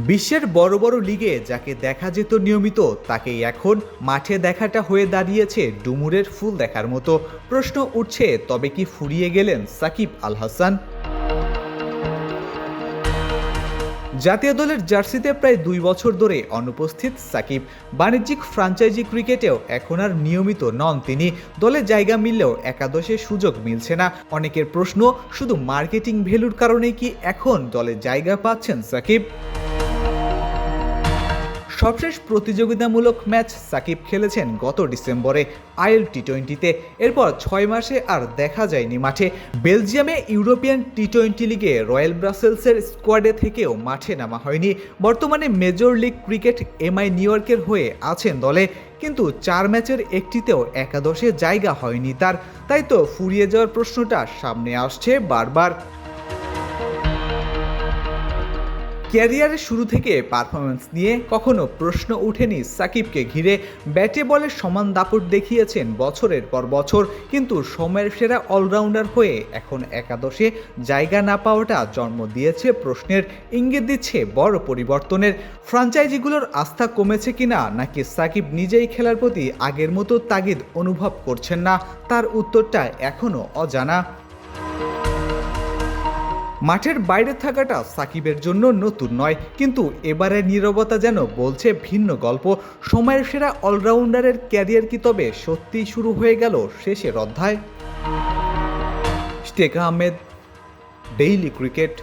বিশ্বের বড় বড় লিগে যাকে দেখা যেত নিয়মিত তাকেই এখন মাঠে দেখাটা হয়ে দাঁড়িয়েছে ডুমুরের ফুল দেখার মতো। প্রশ্ন উঠছে, তবে কি ফুরিয়ে গেলেন সাকিব আল হাসান? জাতীয় দলের জার্সিতে প্রায় 2 বছর ধরে অনুপস্থিত সাকিব। বাণিজ্যিক ফ্র্যাঞ্চাইজি ক্রিকেটেও এখন আর নিয়মিত নন তিনি। দলে জায়গা মিললেও একাদশে সুযোগ মিলছে না। অনেকের প্রশ্ন, শুধু মার্কেটিং ভ্যালুর কারণেই কি এখন দলে জায়গা পাচ্ছেন সাকিব? সবশেষ প্রতিযোগিতামূলক ম্যাচ সাকিব খেলেছেন গত ডিসেম্বরে আইএল টি-20-তে। এরপর 6 মাসে আর দেখা যায়নি মাঠে। বেলজিয়ামে ইউরোপিয়ান টি-20 লিগে রয়্যাল ব্রাসেলসের স্কোয়াডে থেকেও মাঠে নামা হয়নি। বর্তমানে major league cricket MI new ইয়র্কের হয়ে আছেন দলে, কিন্তু 4 ম্যাচের একটিতেও একাদশে জায়গা হয়নি তার। তাই তো ফুরিয়ে যাওয়ার প্রশ্নটা সামনে আসছে বারবার। ক্যারিয়ারের শুরু থেকে পারফরমেন্স নিয়ে কখনো প্রশ্ন ওঠেনি সাকিবকে ঘিরে। ব্যাটে বলে সমান দাপট দেখিয়েছেন বছরের পর বছর, কিন্তু সময়ের সেরা অলরাউন্ডার হয়ে এখন একাদশে জায়গা না পাওয়াটা জন্ম দিয়েছে প্রশ্নের, ইঙ্গিত দিচ্ছে বড় পরিবর্তনের। ফ্র্যাঞ্চাইজিগুলোর আস্থা কমেছে কিনা, নাকি সাকিব নিজেই খেলার প্রতি আগের মতো তাগিদ অনুভব করছেন না, তার উত্তরটা এখনও অজানা। মাঠের বাইরে থাকাটা সাকিবের জন্য নতুন নয়, কিন্তু এবারের নীরবতা যেন বলছে ভিন্ন গল্প। সময়ের সেরা অলরাউন্ডারের ক্যারিয়ার কি তবে সত্যিই শুরু হয়ে গেল শেষের অধ্যায়? Ishtiaq Ahmed, daily cricket.